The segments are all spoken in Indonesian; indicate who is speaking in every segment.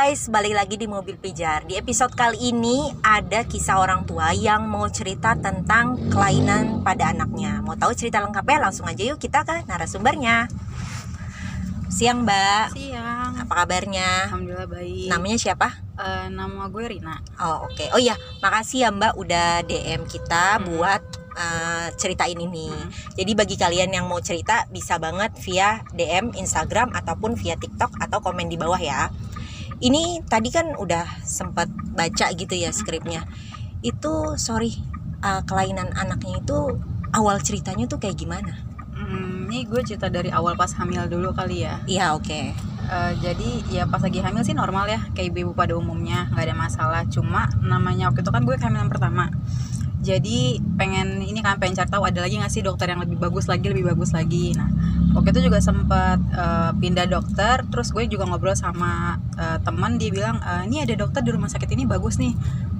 Speaker 1: guys, balik lagi di Mobil Pijar. Di episode kali ini ada kisah orang tua yang mau cerita tentang kelainan pada anaknya. Mau tahu cerita lengkapnya? Langsung aja yuk kita ke narasumbernya. Siang Mbak.
Speaker 2: Siang.
Speaker 1: Apa kabarnya?
Speaker 2: Alhamdulillah baik.
Speaker 1: Namanya siapa?
Speaker 2: Nama gue Rina.
Speaker 1: Oh oke. Oh iya, makasih ya Mbak udah DM kita buat ceritain ini. Jadi bagi kalian yang mau cerita bisa banget via DM Instagram ataupun via TikTok atau komen di bawah ya. Ini tadi kan udah sempat baca gitu ya skripnya. Itu kelainan anaknya itu awal ceritanya tuh kayak gimana?
Speaker 2: Ini gue cerita dari awal pas hamil dulu kali ya.
Speaker 1: Iya oke.
Speaker 2: Jadi ya pas lagi hamil sih normal ya, kayak ibu-ibu pada umumnya, nggak ada masalah. Cuma namanya waktu itu kan gue kehamilan pertama. Jadi pengen cari tahu ada lagi nggak sih dokter yang lebih bagus lagi. Nah waktu itu juga sempat pindah dokter. Terus gue juga ngobrol sama teman, dia bilang ini ada dokter di rumah sakit ini bagus nih.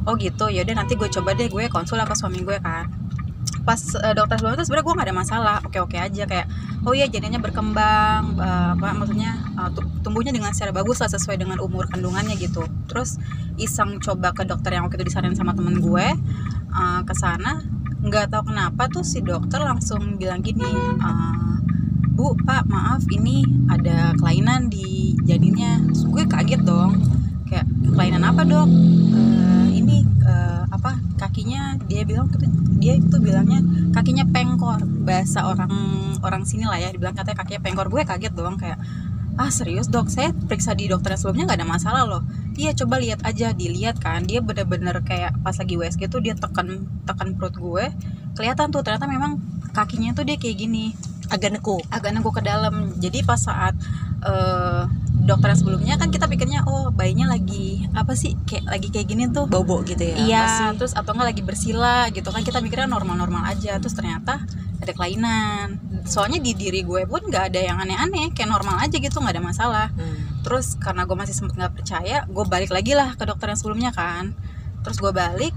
Speaker 2: Oh gitu, yaudah nanti gue coba deh, gue konsul ke suami gue kan. Pas dokter sebelumnya itu sebenarnya gue nggak ada masalah, oke aja, kayak oh iya janinnya berkembang, tumbuhnya dengan secara bagus lah, sesuai dengan umur kandungannya gitu. Terus iseng coba ke dokter yang waktu itu disarankan sama temen gue, ke sana, nggak tahu kenapa tuh si dokter langsung bilang gini, Bu, Pak, maaf ini ada kelainan di janinnya. Terus gue kaget dong, kayak kelainan apa dok? Kakinya, dia itu bilangnya kakinya pengkor, bahasa orang sini lah ya, dibilang katanya kakinya pengkor. Gue kaget dong, kayak serius dok, saya periksa di dokter sebelumnya nggak ada masalah loh. Iya coba lihat aja, dilihat kan, dia bener-bener kayak pas lagi USG tuh dia tekan perut gue, kelihatan tuh ternyata memang kakinya tuh dia kayak gini, agak nekuh ke dalam. Jadi pas saat dokter yang sebelumnya kan kita pikirnya bayinya lagi kayak gini tuh,
Speaker 1: bobo gitu ya.
Speaker 2: Iya, terus atau enggak lagi bersila gitu kan, kita mikirnya normal aja. Terus ternyata ada kelainan. Soalnya di diri gue pun nggak ada yang aneh-aneh, kayak normal aja gitu, nggak ada masalah. Terus karena gue masih sempet nggak percaya, gue balik lagi lah ke dokter yang sebelumnya kan. Terus gue balik,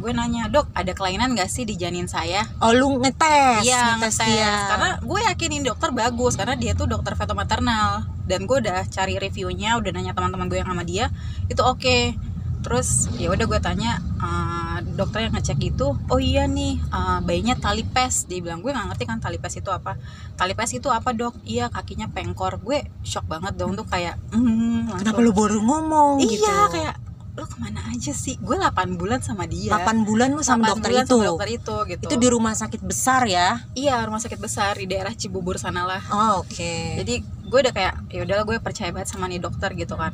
Speaker 2: gue nanya, dok ada kelainan nggak sih di janin saya?
Speaker 1: Oh lu ngetes?
Speaker 2: Iya ngetes karena gue yakin ini dokter bagus, karena dia tuh dokter feto maternal. Dan gue udah cari reviewnya, udah nanya teman-teman gue yang sama dia, itu oke. Terus ya udah gue tanya dokter yang ngecek itu, oh iya nih bayinya talipes. Dia bilang, gue nggak ngerti kan talipes itu apa. Talipes itu apa dok? Iya kakinya pengkor. Gue shock banget dong tuh, kayak
Speaker 1: kenapa lu baru ngomong gitu?
Speaker 2: Iya kayak lo kemana aja sih? Gue 8 bulan sama dia.
Speaker 1: 8 bulan lu sama dokter itu?
Speaker 2: Sama dokter itu gitu.
Speaker 1: Itu di rumah sakit besar ya?
Speaker 2: Iya rumah sakit besar di daerah Cibubur sana lah.
Speaker 1: Oh oke.
Speaker 2: Jadi gue udah kayak ya udahlah, gue percaya banget sama nih dokter gitu kan.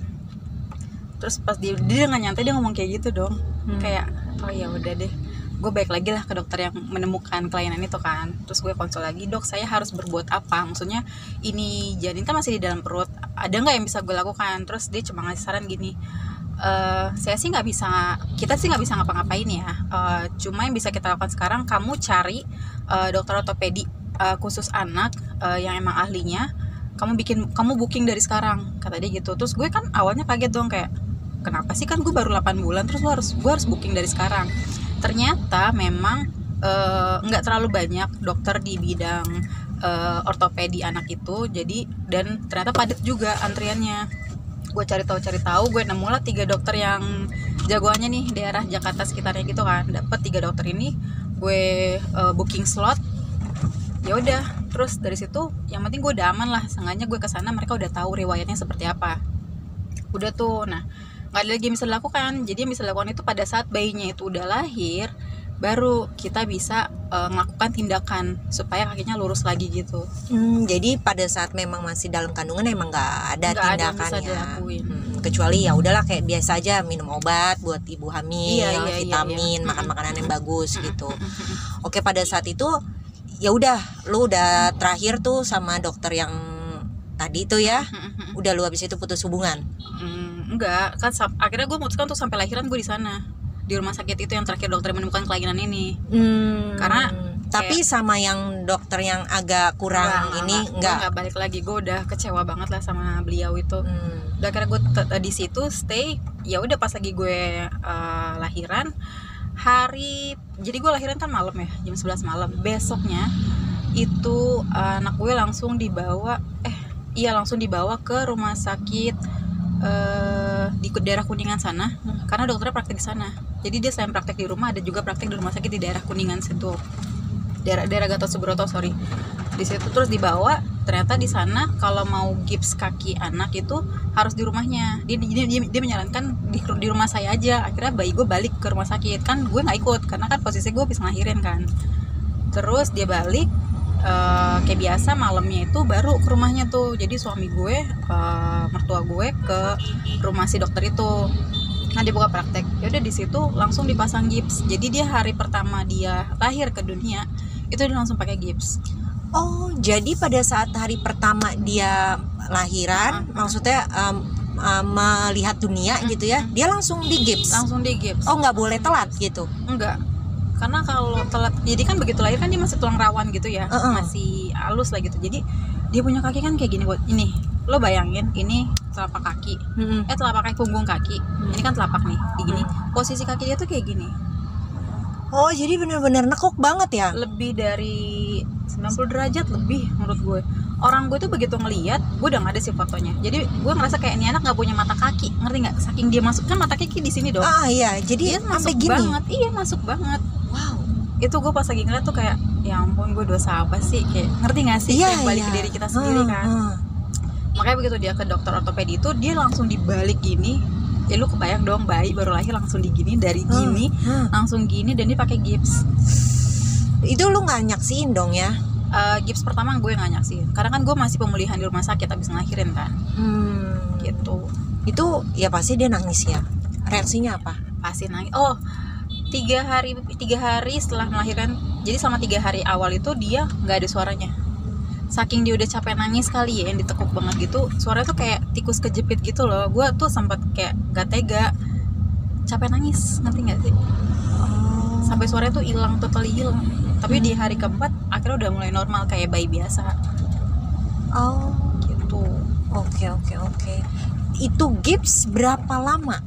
Speaker 2: Terus pas dia dengan nyantai dia ngomong kayak gitu dong, kayak oh ya udah deh, gue balik lagi lah ke dokter yang menemukan kelainan itu kan. Terus gue konsul lagi, dok saya harus berbuat apa? Maksudnya ini janin kan masih di dalam perut, ada nggak yang bisa gue lakukan? Terus dia cuma ngasih saran gini, kita sih nggak bisa ngapa-ngapain ya. Cuma yang bisa kita lakukan sekarang, kamu cari dokter ortopedi khusus anak yang emang ahlinya. Kamu booking dari sekarang, kata dia gitu. Terus gue kan awalnya kaget dong, kayak kenapa sih, kan gue baru 8 bulan terus gue harus booking dari sekarang. Ternyata memang nggak terlalu banyak dokter di bidang ortopedi anak itu. Jadi dan ternyata padat juga antriannya. Gue cari tahu, gue nemu lah 3 dokter yang jagoannya nih daerah Jakarta sekitarnya gitu kan. Dapet 3 dokter ini, gue booking slot. Ya udah, terus dari situ yang penting gue udah aman lah, seenggaknya gue kesana mereka udah tahu riwayatnya seperti apa. Udah tuh, nah nggak ada lagi yang bisa dilakukan. Jadi yang bisa dilakukan itu pada saat bayinya itu udah lahir, baru kita bisa melakukan tindakan supaya kakinya lurus lagi gitu.
Speaker 1: Jadi pada saat memang masih dalam kandungan emang nggak ada tindakannya. Kecuali ya udahlah kayak biasa aja, minum obat buat ibu hamil, vitamin, makan makanan yang bagus gitu. Oke, pada saat itu ya udah, lu udah terakhir tuh sama dokter yang tadi tuh ya, udah lu habis itu putus hubungan?
Speaker 2: Enggak, kan akhirnya gue memutuskan untuk sampai lahiran gue di sana, di rumah sakit itu yang terakhir dokter menemukan kelainan ini. Karena
Speaker 1: tapi sama yang dokter yang agak kurang enggak
Speaker 2: balik lagi. Gue udah kecewa banget lah sama beliau itu. Udah akhirnya gue di situ stay. Ya udah pas lagi gue lahiran, jadi gue lahiran kan malam ya, jam 11 malam. Besoknya itu anak gue langsung dibawa ke rumah sakit di daerah Kuningan sana, karena dokternya praktek di sana. Jadi dia selain praktek di rumah ada juga praktek di rumah sakit di daerah Kuningan situ, daerah Gatot Subroto di situ. Terus dibawa, ternyata di sana kalau mau gips kaki anak itu harus di rumahnya. Dia menyarankan di rumah saya aja. Akhirnya bayi gue balik ke rumah sakit, kan gue nggak ikut karena kan posisi gue habis ngelahirin kan. Terus dia balik, kayak biasa malamnya itu baru ke rumahnya tuh. Jadi suami gue, mertua gue ke rumah si dokter itu. Nah dia buka praktek, ya udah di situ langsung dipasang gips. Jadi dia hari pertama dia lahir ke dunia itu dia langsung pakai gips.
Speaker 1: Oh, jadi pada saat hari pertama dia lahiran, maksudnya melihat dunia gitu ya, dia langsung digips.
Speaker 2: Langsung digips.
Speaker 1: Oh, nggak boleh telat gitu?
Speaker 2: Enggak. Karena kalau telat, jadi kan begitu lahir kan dia masih tulang rawan gitu ya, masih halus lah gitu. Jadi dia punya kaki kan kayak gini buat ini. Lo bayangin ini telapak kaki, telapak kaki, punggung kaki. Ini kan telapak nih, gini. Posisi kaki dia tuh kayak gini.
Speaker 1: Oh, jadi benar-benar nekuk banget ya?
Speaker 2: Lebih dari 90 derajat lebih menurut gue. Orang gue tuh begitu ngeliat, gue udah gak ada sih fotonya. Jadi gue ngerasa kayak ini anak gak punya mata kaki, ngerti gak? Saking dia masuk, kan mata kaki di sini dong.
Speaker 1: Ah iya, jadi
Speaker 2: dia masuk
Speaker 1: gini
Speaker 2: banget. Iya, masuk banget.
Speaker 1: Wow.
Speaker 2: Itu gue pas lagi ngeliat tuh kayak, ya ampun gue dosa apa sih? Kayak ngerti gak sih?
Speaker 1: Iya,
Speaker 2: kayak balik ke diri kita sendiri kan. Makanya begitu dia ke dokter ortopedi itu, dia langsung dibalik gini. Ya lu kebayang dong, bayi baru lahir langsung digini, dari gini langsung gini, dan dia pakai gips.
Speaker 1: Itu lu nggak nyaksiin dong ya?
Speaker 2: Gips pertama gue nggak nyaksiin, karena kan gue masih pemulihan di rumah sakit abis ngelahirin kan. Gitu.
Speaker 1: Itu ya pasti dia nangis ya. Reaksinya apa?
Speaker 2: Pasti nangis. Oh, 3 hari setelah melahirkan. Jadi selama 3 hari awal itu dia nggak ada suaranya. Saking dia udah capek nangis kali ya, yang ditekuk banget gitu, suaranya tuh kayak tikus kejepit gitu loh. Gue tuh sempat kayak gak tega, capek nangis, ngerti gak sih? Sampai suaranya tuh hilang, totally hilang. Tapi di hari keempat akhirnya udah mulai normal kayak bayi biasa.
Speaker 1: Oh
Speaker 2: gitu.
Speaker 1: Oke. Itu gips berapa lama?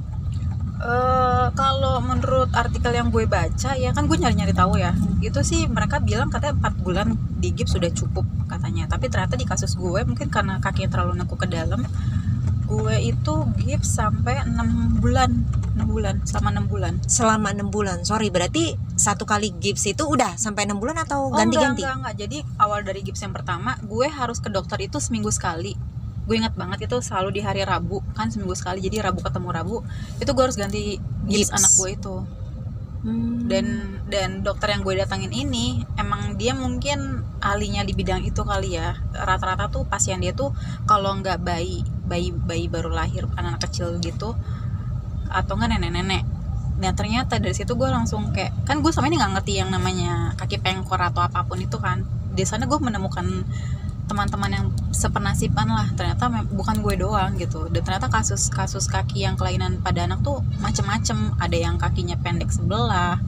Speaker 2: Kalau menurut artikel yang gue baca ya, kan gue nyari tahu ya, itu sih mereka bilang katanya 4 bulan di gips sudah cukup katanya. Tapi ternyata di kasus gue mungkin karena kakinya terlalu nekuk ke dalam, gue itu gips sampai 6 bulan.
Speaker 1: Selama 6 bulan. Sorry, berarti satu kali gips itu udah sampai 6 bulan atau ganti-ganti?
Speaker 2: Enggak. Jadi awal dari gips yang pertama gue harus ke dokter itu seminggu sekali. Gue ingat banget itu selalu di hari Rabu, kan seminggu sekali. Jadi Rabu ketemu Rabu itu gue harus ganti gips anak gue itu. Dan dokter yang gue datangin ini emang dia mungkin ahlinya di bidang itu kali ya. Rata-rata tuh pasien dia tuh kalau nggak bayi baru lahir, anak kecil gitu, atau nggak nenek-nenek. Nah ternyata dari situ gue langsung kayak, kan gue sama ini nggak ngerti yang namanya kaki pengkor atau apapun itu kan. Di sana gue menemukan teman-teman yang sepenasiban lah, ternyata bukan gue doang gitu. Dan ternyata kasus kaki yang kelainan pada anak tuh macem-macem. Ada yang kakinya pendek sebelah,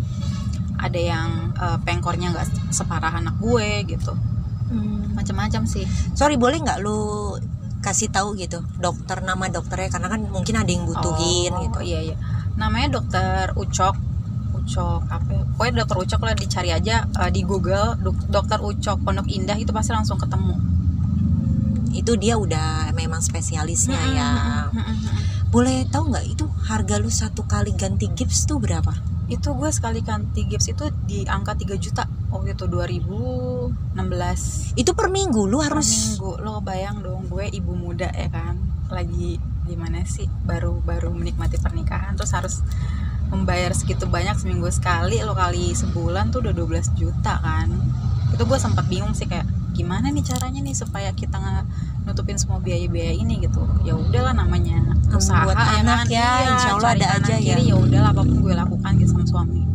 Speaker 2: ada yang pengkornya nggak separah anak gue gitu. Macem-macem sih.
Speaker 1: Sorry, boleh nggak lu kasih tahu gitu nama dokternya, karena kan mungkin ada yang butuhin gitu.
Speaker 2: Iya. Namanya dokter Ucok apa ya? Pokoknya dokter Ucok lah, dicari aja di Google dokter Ucok Pondok Indah, itu pasti langsung ketemu.
Speaker 1: Itu dia udah memang spesialisnya ya. Boleh tahu nggak itu harga lu satu kali ganti gips tuh berapa?
Speaker 2: Itu gue sekali ganti gips itu di angka 3 juta waktu itu 2016.
Speaker 1: Itu per minggu lu harus?
Speaker 2: Per minggu. Lo bayang dong, gue ibu muda ya kan, lagi gimana sih, baru menikmati pernikahan, terus harus membayar segitu banyak seminggu sekali, lo kali sebulan tuh udah 12 juta kan. Itu gue sempat bingung sih, kayak gimana nih caranya nih supaya kita nutupin semua biaya-biaya ini gitu. Ya udahlah, namanya usaha
Speaker 1: buat anak ya, insya Allah ada aja ya.
Speaker 2: Ya udahlah, apapun gue lakukan gitu sama suami.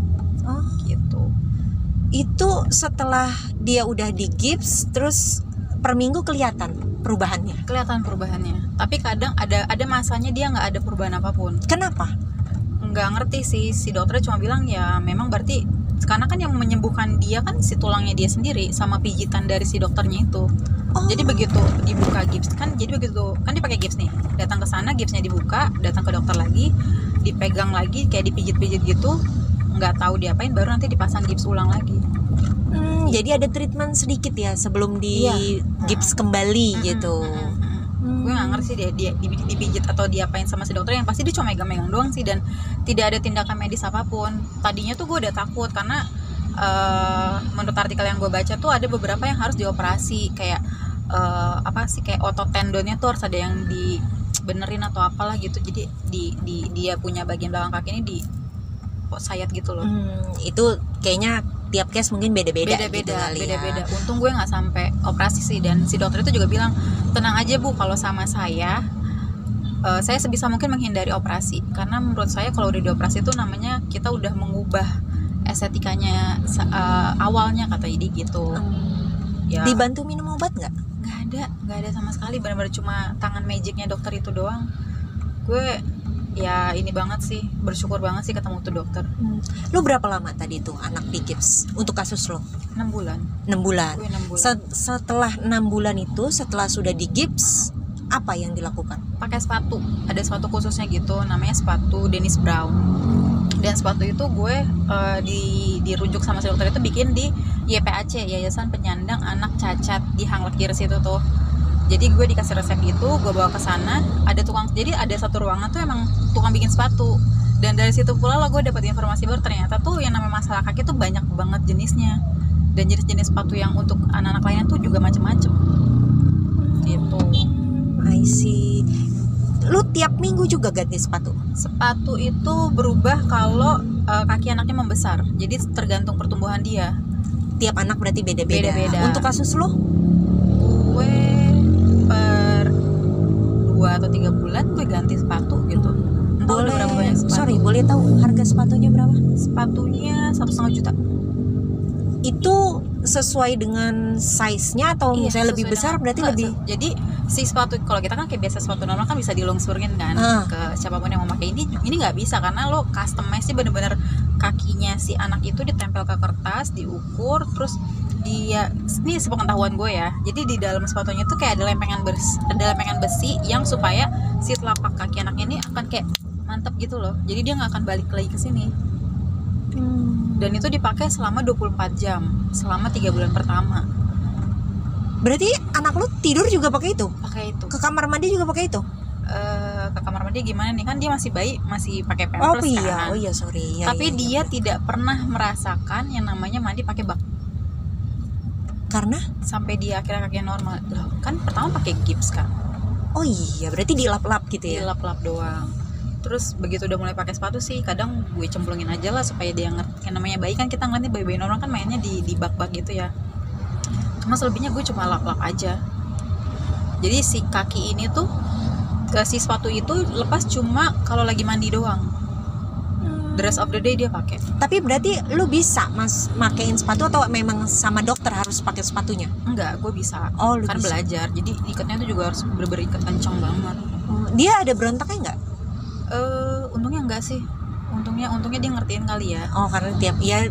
Speaker 2: Gitu.
Speaker 1: Itu setelah dia udah di gips, terus per minggu kelihatan perubahannya?
Speaker 2: Kelihatan perubahannya. Tapi kadang ada masanya dia nggak ada perubahan apapun.
Speaker 1: Kenapa?
Speaker 2: Nggak ngerti sih, si dokternya cuma bilang ya memang berarti karena kan yang menyembuhkan dia kan si tulangnya dia sendiri sama pijitan dari si dokternya itu. Jadi begitu dibuka gips kan, jadi begitu kan dia pakai gips nih, datang ke sana gipsnya dibuka, datang ke dokter lagi, dipegang lagi kayak dipijit-pijit gitu, nggak tahu diapain, baru nanti dipasang gips ulang lagi.
Speaker 1: Jadi ada treatment sedikit ya sebelum di gips kembali gitu.
Speaker 2: Gue nggak ngerti sih dia dipijit atau diapain sama si dokter. Yang pasti dia cuma megang-megang doang sih, dan tidak ada tindakan medis apapun. Tadinya tuh gue udah takut karena menurut artikel yang gue baca tuh ada beberapa yang harus dioperasi, kayak kayak otot tendonnya tuh harus ada yang dibenerin atau apalah gitu. Jadi dia punya bagian belakang kaki ini di sayat gitu loh.
Speaker 1: Itu kayaknya tiap case mungkin beda-beda gitu kali ya.
Speaker 2: Beda-beda. Untung gue nggak sampai operasi sih, dan si dokter itu juga bilang tenang aja Bu, kalau sama saya sebisa mungkin menghindari operasi, karena menurut saya kalau udah dioperasi itu namanya kita udah mengubah estetikanya awalnya, kata dia gitu. Ya.
Speaker 1: Dibantu minum obat nggak?
Speaker 2: Nggak ada sama sekali, benar-benar cuma tangan magicnya dokter itu doang. Gue ya ini banget sih, bersyukur banget sih ketemu tuh dokter.
Speaker 1: Lu berapa lama tadi tuh anak di gips untuk kasus lo?
Speaker 2: 6 bulan.
Speaker 1: 6 bulan.
Speaker 2: Gue 6 bulan.
Speaker 1: Setelah 6 bulan itu, setelah sudah di gips, apa yang dilakukan?
Speaker 2: Pakai sepatu, ada sepatu khususnya gitu, namanya sepatu Dennis Brown. Dan sepatu itu gue dirujuk sama si dokter itu bikin di YPAC, Yayasan Penyandang Anak Cacat di Hang Lekir situ tuh. Jadi gue dikasih resep gitu, gue bawa ke sana, ada tukang, jadi ada satu ruangan tuh emang tukang bikin sepatu. Dan dari situ pula lah gue dapat informasi baru, ternyata tuh yang namanya masalah kaki tuh banyak banget jenisnya. Dan jenis-jenis sepatu yang untuk anak-anak lainnya tuh juga macem-macem. Gitu.
Speaker 1: I see. Lu tiap minggu juga ganti sepatu?
Speaker 2: Sepatu itu berubah kalau kaki anaknya membesar. Jadi tergantung pertumbuhan dia.
Speaker 1: Tiap anak berarti beda-beda. Untuk kasus lu?
Speaker 2: Gue per 2 atau 3 bulan gue ganti sepatu gitu.
Speaker 1: Boleh, boleh tahu harga sepatunya berapa?
Speaker 2: Sepatunya 1,5 juta.
Speaker 1: Itu sesuai dengan size-nya atau misalnya lebih besar berarti lebih?
Speaker 2: Jadi si sepatu, kalau kita kan kayak biasa sepatu normal kan bisa dilongsurin kan ke siapapun yang mau pakai. Ini nggak bisa, karena lo customize sih bener-bener kakinya si anak itu ditempel ke kertas, diukur, terus dia, ini sepengetahuan gue ya, jadi di dalam sepatunya itu kayak ada lempengan besi yang supaya si telapak kaki anak ini akan kayak mantep gitu loh, jadi dia nggak akan balik lagi ke sini. Dan itu dipakai selama 24 jam selama 3 bulan pertama.
Speaker 1: Berarti anak lu tidur juga pakai itu?
Speaker 2: Pakai itu.
Speaker 1: Ke kamar mandi juga pakai itu?
Speaker 2: Ke kamar mandi gimana nih, kan dia masih bayi, masih pakai pampers kan.
Speaker 1: Sorry.
Speaker 2: Tapi dia tidak pernah merasakan yang namanya mandi pakai bak.
Speaker 1: Karena
Speaker 2: sampai dia akhirnya kakinya normal. Loh, kan pertama pakai gips kan.
Speaker 1: Oh iya, berarti dilap-lap gitu ya?
Speaker 2: Dilap-lap doang. Terus begitu udah mulai pakai sepatu sih, kadang gue cemplungin aja lah supaya dia ngerti. Yang namanya bayi kan, kita ngeliatnya bayi-bayi normal kan mainnya di bak-bak gitu ya. Cuma selebihnya gue cuma lap-lap aja. Jadi si kaki ini tuh, si sepatu itu lepas cuma kalau lagi mandi doang. The rest of the day dia pakai.
Speaker 1: Tapi berarti lu bisa makein sepatu atau memang sama dokter harus pakai sepatunya?
Speaker 2: Enggak, gue bisa.
Speaker 1: Oh, lu
Speaker 2: kan
Speaker 1: bisa.
Speaker 2: Belajar. Jadi ikatnya tuh juga harus berikat kencang banget.
Speaker 1: Dia ada berontaknya enggak?
Speaker 2: Untungnya enggak sih. Untungnya dia ngertiin kali ya.
Speaker 1: Oh, karena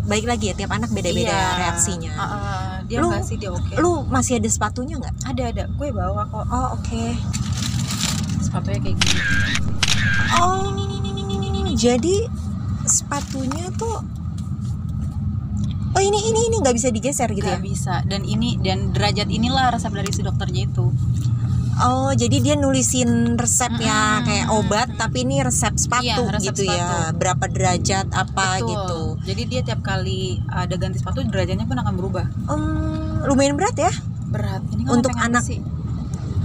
Speaker 1: baik lagi ya, tiap anak beda-beda reaksinya.
Speaker 2: Dia enggak sih, dia oke.
Speaker 1: Lu masih ada sepatunya enggak?
Speaker 2: Ada. Gue bawa kok.
Speaker 1: Oh, oke.
Speaker 2: Sepatunya kayak gini.
Speaker 1: Oh, jadi sepatunya tuh ini nggak bisa digeser gitu ya?
Speaker 2: Nggak bisa. Dan derajat inilah resep dari si dokternya itu.
Speaker 1: Oh, jadi dia nulisin resepnya kayak obat, tapi ini resep sepatu
Speaker 2: resep
Speaker 1: gitu sepatu. Ya? Berapa derajat apa?
Speaker 2: Betul.
Speaker 1: Gitu.
Speaker 2: Jadi dia tiap kali ada ganti sepatu, derajatnya pun akan berubah.
Speaker 1: Lumayan berat ya?
Speaker 2: Berat. Ini kan
Speaker 1: untuk anak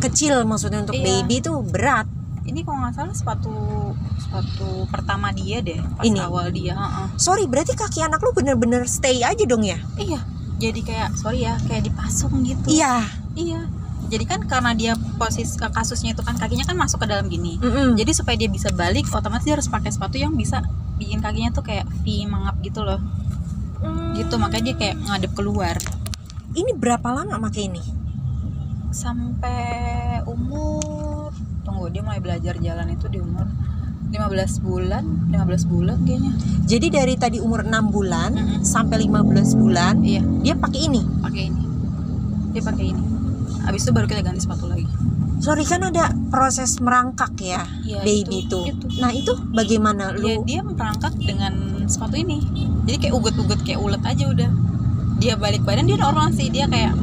Speaker 1: kecil, maksudnya untuk baby tuh berat.
Speaker 2: Ini kalau nggak salah sepatu pertama dia deh, pas
Speaker 1: ini
Speaker 2: awal dia.
Speaker 1: Sorry, berarti kaki anak lu bener-bener stay aja dong ya?
Speaker 2: Iya. Jadi kayak kayak dipasung gitu.
Speaker 1: Iya.
Speaker 2: Jadi kan karena dia posisi kasusnya itu kan kakinya kan masuk ke dalam gini. Jadi supaya dia bisa balik, otomatis dia harus pakai sepatu yang bisa bikin kakinya tuh kayak V mengap gitu loh. Gitu, makanya dia kayak ngadep keluar.
Speaker 1: Ini berapa lama pakai ini?
Speaker 2: Sampai umur, dia mulai belajar jalan itu di umur 15 bulan kayaknya.
Speaker 1: Jadi dari tadi umur 6 bulan sampai 15 bulan, dia pakai ini.
Speaker 2: Dia pakai ini. Habis itu baru kita ganti sepatu lagi.
Speaker 1: Sorry, kan ada proses merangkak ya, baby itu. Nah, itu bagaimana lu?
Speaker 2: Dia merangkak dengan sepatu ini. Jadi kayak uget-uget, kayak ulet aja udah. dia balik badan dia normal sih, dia kayak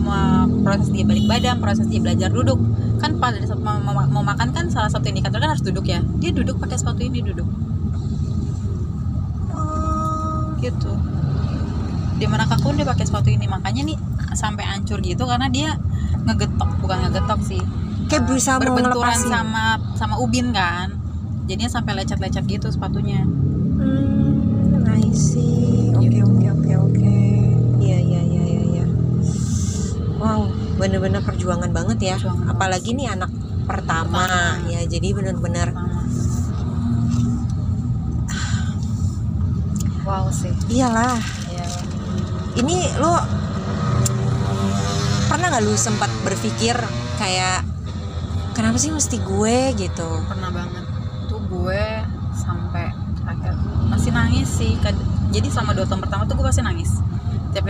Speaker 2: proses dia balik badan, proses dia belajar duduk kan pada saat mau makan kan salah satu indikator kan harus duduk ya, dia duduk pakai sepatu ini duduk gitu, di mana kakun dia pakai sepatu ini, makanya nih sampai hancur gitu karena dia bukan ngegetok sih,
Speaker 1: kayak berusaha mau
Speaker 2: berbenturan
Speaker 1: ngelepasin.
Speaker 2: sama ubin kan, jadinya sampai lecet-lecet gitu sepatunya.
Speaker 1: I see. Oke. Iya. Wow, bener-bener perjuangan banget ya.
Speaker 2: Perjuangan
Speaker 1: Apalagi nih anak pertama ya, jadi bener-bener
Speaker 2: wow sih.
Speaker 1: iyalah.
Speaker 2: Ya.
Speaker 1: Ini lo pernah nggak lu sempat berpikir kayak kenapa sih mesti gue gitu?
Speaker 2: Pernah banget tuh, gue sampai terakhir masih nangis sih. Jadi selama 2 tahun pertama tuh gue pasti nangis. Tiap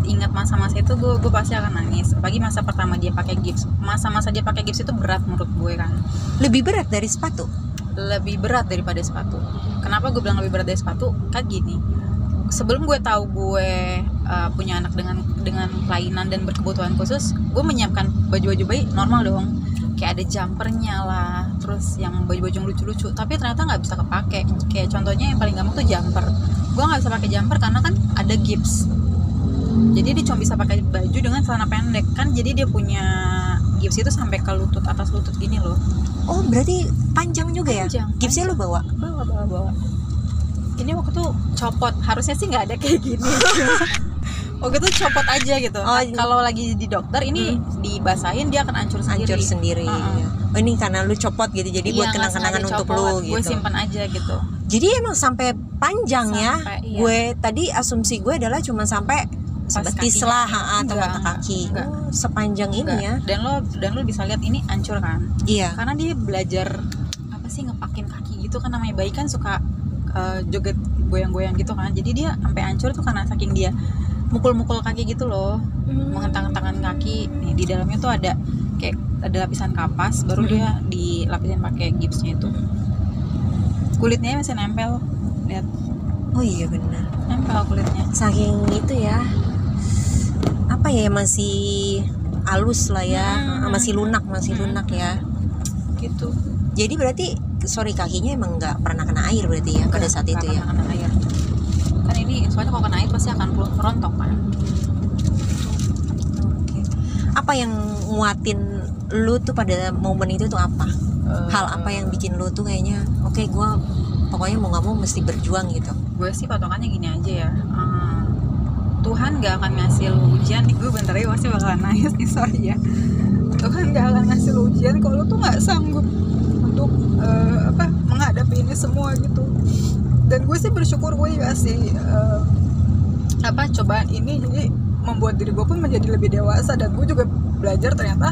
Speaker 2: ingat masa-masa itu gue pasti akan nangis. Apalagi masa pertama dia pakai gips. Masa-masa dia pakai gips itu berat menurut gue kan.
Speaker 1: Lebih berat dari sepatu?
Speaker 2: Lebih berat daripada sepatu. Kenapa gue bilang lebih berat dari sepatu? Kan gini, sebelum gue tahu gue punya anak dengan kelainan dan berkebutuhan khusus, gue menyiapkan baju-baju bayi normal dong, kayak ada jumpernya lah, terus yang baju-baju yang lucu-lucu, tapi ternyata nggak bisa kepake. Kayak contohnya yang paling gampang tuh jumper, gue nggak bisa pakai jumper karena kan ada gips, jadi dia cuma bisa pakai baju dengan celana pendek kan, jadi dia punya gips itu sampai ke lutut, atas lutut gini loh.
Speaker 1: Oh berarti panjang juga ya? Gipsnya lo bawa?
Speaker 2: Bawa. Ini waktu tuh copot, harusnya sih nggak ada kayak gini. Waktu itu copot aja gitu. Kalau lagi di dokter ini dibasahin dia akan hancur sendiri.
Speaker 1: Oh, ini karena lu copot gitu, jadi buat kenang-kenangan untuk lu gitu.
Speaker 2: Gue simpan aja gitu.
Speaker 1: Jadi emang sampai panjang ya?
Speaker 2: Iya.
Speaker 1: Gue tadi asumsi gue adalah cuma sampai sebetis lah atau mata kaki.
Speaker 2: Enggak.
Speaker 1: Oh, sepanjang ini ya.
Speaker 2: Dan lo bisa lihat ini hancur kan?
Speaker 1: Iya.
Speaker 2: Karena dia belajar apa sih, ngepakin kaki gitu kan, namanya bayi kan suka joget goyang-goyang gitu kan. Jadi dia sampai hancur tuh karena saking dia mukul-mukul kaki gitu loh. Mengentang-entangan kaki. Nih di dalamnya tuh ada kayak ada lapisan kapas, baru dia dilapisin pakai gipsnya itu. Kulitnya masih nempel. Lihat.
Speaker 1: Oh iya benar.
Speaker 2: Nempel kulitnya.
Speaker 1: Saking itu ya. Apa ya, masih halus lah ya, masih lunak ya
Speaker 2: gitu.
Speaker 1: Jadi berarti kakinya emang nggak pernah kena air berarti ya pada saat itu ya?
Speaker 2: Kena air kan, ini soalnya kalau kena air pasti akan rontok kan.
Speaker 1: Oke. Apa yang nguatin lu tuh pada momen itu tuh apa? Hal apa yang bikin lu tuh kayaknya oke, gue pokoknya mau nggak mau mesti berjuang gitu?
Speaker 2: Gue sih patokannya gini aja ya, Tuhan gak akan ngasih lu ujian nih, gue bentar lagi pasti bakalan nangis nih, sorry ya. Tuhan gak akan ngasih lu ujian kalau lu tuh gak sanggup untuk menghadapi ini semua gitu. Dan gue sih bersyukur gue dikasih cobaan ini, jadi membuat diri gue pun menjadi lebih dewasa. Dan gue juga belajar ternyata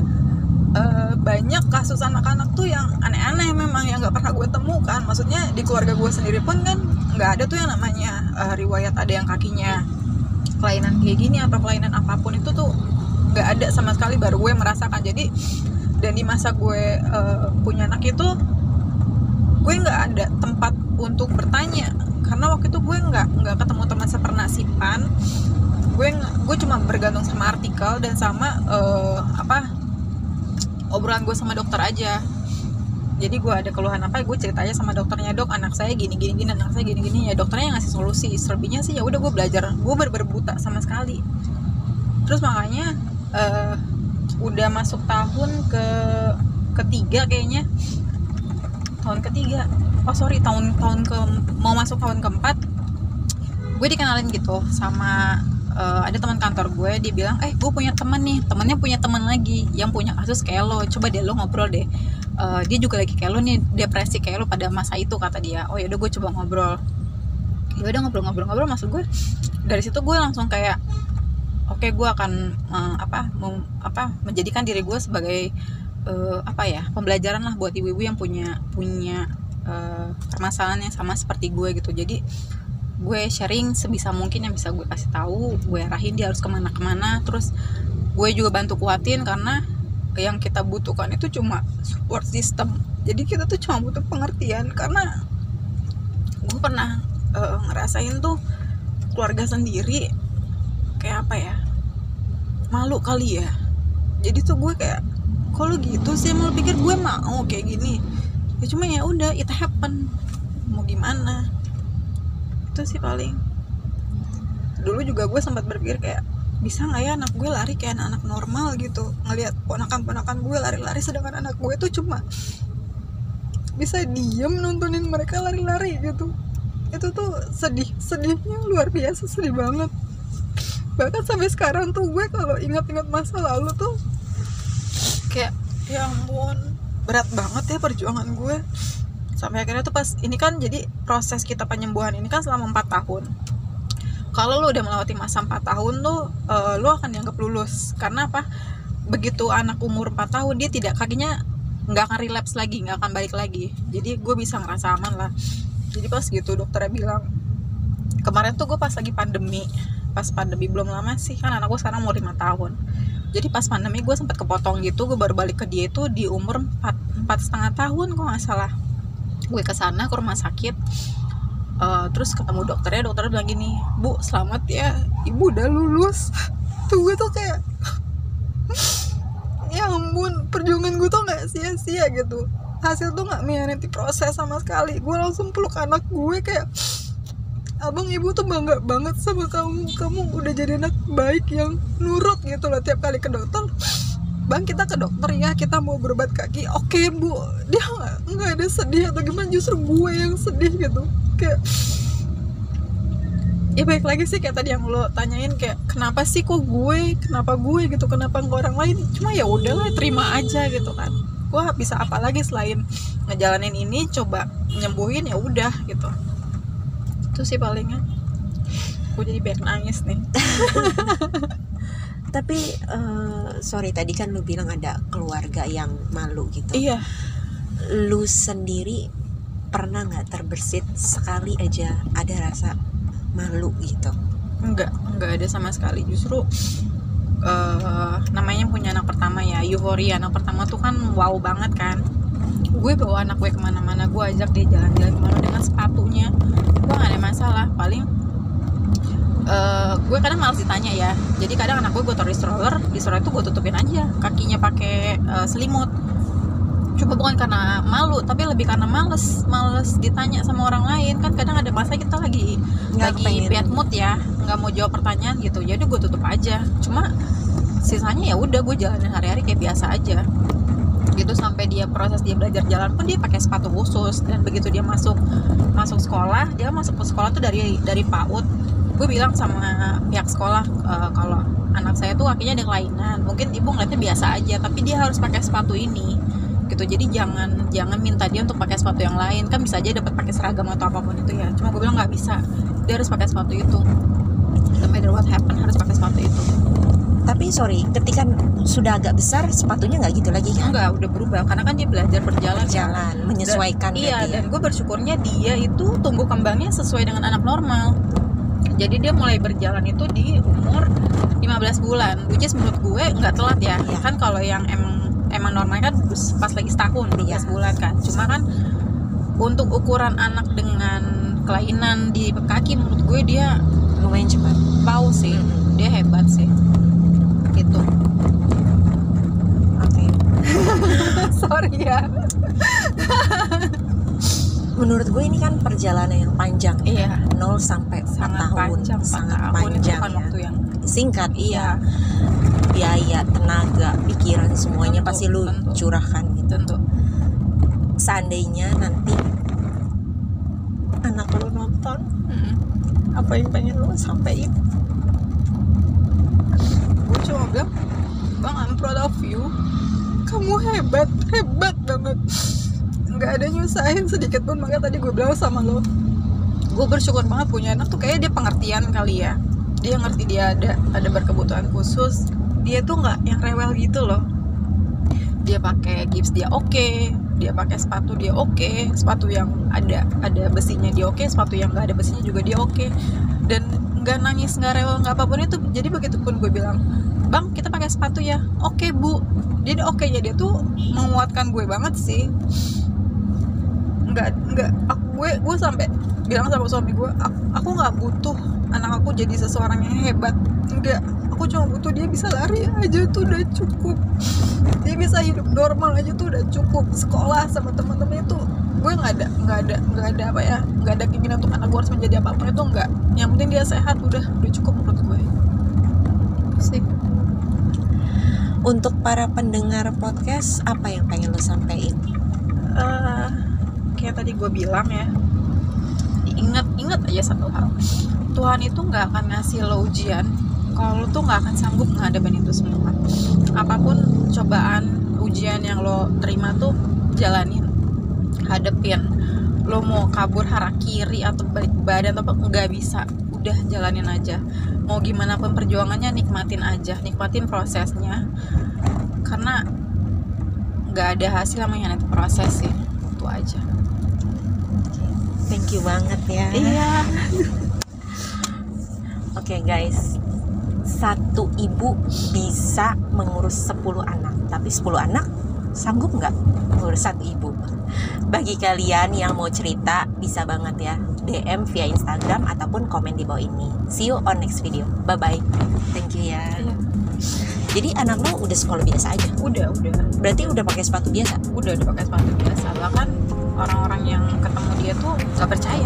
Speaker 2: banyak kasus anak-anak tuh yang aneh-aneh memang, yang gak pernah gue temukan. Maksudnya di keluarga gue sendiri pun kan gak ada tuh yang namanya riwayat ada yang kakinya kelainan kayak gini atau kelainan apapun itu tuh nggak ada sama sekali, baru gue merasakan. Jadi dan di masa gue punya anak itu, gue nggak ada tempat untuk bertanya karena waktu itu gue nggak ketemu teman sepernasipan. Gue cuma bergantung sama artikel dan sama obrolan gue sama dokter aja. Jadi gue ada keluhan apa, gue cerita aja sama dokternya, dok anak saya gini, anak saya gini, ya dokternya yang ngasih solusi. Selebihnya sih ya udah gue belajar, gue berbuta sama sekali. Terus makanya udah masuk tahun ketiga kayaknya, tahun mau masuk tahun keempat, gue dikenalin gitu sama ada teman kantor gue. Dia bilang, gue punya teman nih, temennya punya teman lagi yang punya kasus kayak lo, coba deh lo ngobrol deh. Dia juga lagi kayak lo nih, depresi kayak lo pada masa itu, kata dia. Oh yaudah gue coba ngobrol. Ya udah ngobrol, maksud gue dari situ gue langsung kayak oke, gue akan menjadikan diri gue sebagai pembelajaran lah buat ibu-ibu yang punya permasalahan yang sama seperti gue gitu. Jadi gue sharing sebisa mungkin yang bisa gue kasih tahu, gue arahin dia harus kemana. Terus gue juga bantu kuatin karena yang kita butuhkan itu cuma support system. Jadi kita tuh cuma butuh pengertian, karena gue pernah ngerasain tuh keluarga sendiri kayak apa ya, malu kali ya. Jadi tuh gue kayak, kalau gitu sih malu pikir gue mau kayak gini ya, cuma ya udah it happen, mau gimana. Itu sih paling. Dulu juga gue sempat berpikir kayak, bisa nggak ya anak gue lari kayak anak normal gitu, ngelihat ponakan-ponakan gue lari-lari, sedangkan anak gue tuh cuma bisa diem nontonin mereka lari-lari gitu. Itu tuh sedihnya luar biasa, sedih banget. Bahkan sampai sekarang tuh gue kalau ingat-ingat masa lalu tuh kayak, ya ampun, berat banget ya perjuangan gue. Sampai akhirnya tuh pas ini kan, jadi proses kita penyembuhan ini kan selama 4 tahun. Kalau lo udah melewati masa 4 tahun tuh lo akan dianggap lulus. Karena apa? Begitu anak umur 4 tahun dia tidak, kakinya nggak akan relapse lagi, nggak akan balik lagi. Jadi gue bisa ngerasa aman lah. Jadi pas gitu dokternya bilang, kemarin tuh gue pas lagi pandemi, pas pandemi belum lama sih, kan anak gue sekarang umur 5 tahun. Jadi pas pandemi gue sempat kepotong gitu, gue baru balik ke dia itu di umur 4,5 tahun kok nggak salah. Gue kesana ke rumah sakit, terus ketemu dokternya bilang gini, "Bu, selamat ya, ibu udah lulus." Tuh gue tuh kayak, ya ampun, perjuangan gue tuh nggak sia-sia gitu. Hasil tuh nggak mengkhianati proses sama sekali. Gue langsung peluk anak gue kayak, "Abang, ibu tuh bangga banget sama kamu udah jadi anak baik yang nurut gitu loh tiap kali ke dokter. Bang, kita ke dokter ya, kita mau berobat kaki." "Oke Bu." Dia nggak ada sedih atau gimana, justru gue yang sedih gitu. Kayak, ya baik lagi sih kayak tadi yang lo tanyain, kayak kenapa sih kok gue, kenapa gue gitu, kenapa nggak orang lain. Cuma ya udahlah, terima aja gitu kan. Gue bisa apa lagi selain ngejalanin ini, coba nyembuhin, ya udah gitu. Itu sih palingnya. Gue jadi banyak nangis nih.
Speaker 1: Tapi sorry, tadi kan lu bilang ada keluarga yang malu gitu.
Speaker 2: Iya.
Speaker 1: Lu sendiri pernah nggak terbersit sekali aja ada rasa malu gitu?
Speaker 2: Enggak ada sama sekali. Justru namanya punya anak pertama ya, euforia anak pertama tuh kan wow banget kan. Gue bawa anak gue kemana-mana, gue ajak dia jalan-jalan kemana dengan sepatunya, gue gak ada masalah. Paling gue kadang malas ditanya ya, jadi kadang anak gue taruh di stroller itu gue tutupin aja kakinya pakai selimut. Cuma bukan karena malu, tapi lebih karena males ditanya sama orang lain. Kan kadang ada masa kita lagi bad mood ya, nggak mau jawab pertanyaan gitu, jadi gue tutup aja. Cuma sisanya ya udah gue jalanin hari-hari kayak biasa aja gitu, sampai dia proses dia belajar jalan pun dia pakai sepatu khusus. Dan begitu dia masuk sekolah, dia masuk ke sekolah tuh dari PAUD. Gue bilang sama pihak sekolah, kalau anak saya tuh kakinya ada kelainan, mungkin ibu ngeliatnya biasa aja, tapi dia harus pakai sepatu ini gitu. Jadi jangan minta dia untuk pakai sepatu yang lain, kan bisa aja dapat pakai seragam atau apapun itu ya. Cuma gue bilang nggak bisa, dia harus pakai sepatu itu, no matter what happen harus pakai sepatu itu.
Speaker 1: Tapi sorry, ketika sudah agak besar sepatunya nggak gitu lagi kan?
Speaker 2: Enggak, udah berubah karena kan dia belajar berjalan,
Speaker 1: menyesuaikan.
Speaker 2: Iya, dan gue bersyukurnya dia itu tumbuh kembangnya sesuai dengan anak normal. Jadi dia mulai berjalan itu di umur 15 bulan, which is menurut gue nggak telat ya. Kan kalau yang emang normal kan pas lagi setahun 12 bulan kan. Cuma kan untuk ukuran anak dengan kelainan di kaki, menurut gue dia
Speaker 1: lumayan cepat.
Speaker 2: Wow sih, dia hebat sih gitu.
Speaker 1: Oke.
Speaker 2: Sorry ya.
Speaker 1: Menurut gue ini kan perjalanan yang panjang.
Speaker 2: Iya.
Speaker 1: 0 sampai 4 tahun. Sangat panjang
Speaker 2: bukan
Speaker 1: ya.
Speaker 2: Waktu yang
Speaker 1: singkat.
Speaker 2: Iya.
Speaker 1: Biaya, tenaga, pikiran, semuanya pasti lu curahkan gitu.
Speaker 2: Tentu.
Speaker 1: Seandainya nanti anak lu nonton, apa yang pengen lu sampaikan?
Speaker 2: Gue cuma bilang, "Bang, I'm proud of you. Kamu hebat banget. Nggak ada nyusahin sedikit pun." Makanya tadi gue bilang sama lo, gue bersyukur banget punya anak tuh, kayak dia pengertian kali ya. Dia ngerti dia ada berkebutuhan khusus. Dia tuh nggak yang rewel gitu loh. Dia pakai gips dia oke, dia pakai sepatu dia oke, sepatu yang ada besinya dia oke, sepatu yang nggak ada besinya juga dia oke. Dan nggak nangis, nggak rewel, nggak apapun itu. Jadi begitu pun gue bilang, "Bang, kita pakai sepatu ya." "Oke Bu." Dia oke ya, dia tuh menguatkan gue banget sih. Gue sampai bilang sama suami gue, aku nggak butuh anak aku jadi seseorang yang hebat enggak, aku cuma butuh dia bisa lari aja tuh udah cukup, dia bisa hidup normal aja tuh udah cukup, sekolah sama teman-teman itu gue nggak ada apa ya, nggak ada keinginan untuk anak gue harus menjadi apapun, itu enggak, yang penting dia sehat udah cukup menurut gue sih.
Speaker 1: Untuk para pendengar podcast, apa yang pengen lo sampein?
Speaker 2: Kayak tadi gue bilang ya, ingat aja satu hal, Tuhan itu nggak akan ngasih lo ujian kalau lo tuh nggak akan sanggup ngadepin itu semua. Apapun cobaan, ujian yang lo terima tuh jalanin, hadepin. Lo mau kabur hara kiri atau balik badan atau apa, nggak bisa, udah jalanin aja. Mau gimana pun perjuangannya, nikmatin aja, nikmatin prosesnya, karena nggak ada hasil sama yang itu proses sih, itu aja.
Speaker 1: Thank you banget ya.
Speaker 2: Iya.
Speaker 1: Oke guys, satu ibu bisa mengurus 10 anak, tapi 10 anak sanggup nggak mengurus satu ibu? Bagi kalian yang mau cerita, bisa banget ya DM via Instagram ataupun komen di bawah ini. See you on next video. Bye bye. Thank you ya.
Speaker 2: Iya.
Speaker 1: Jadi anak lo udah sekolah biasa aja?
Speaker 2: Udah.
Speaker 1: Berarti udah pakai sepatu biasa?
Speaker 2: Udah pakai sepatu biasa. Bahkan orang-orang yang ketemu dia tuh nggak percaya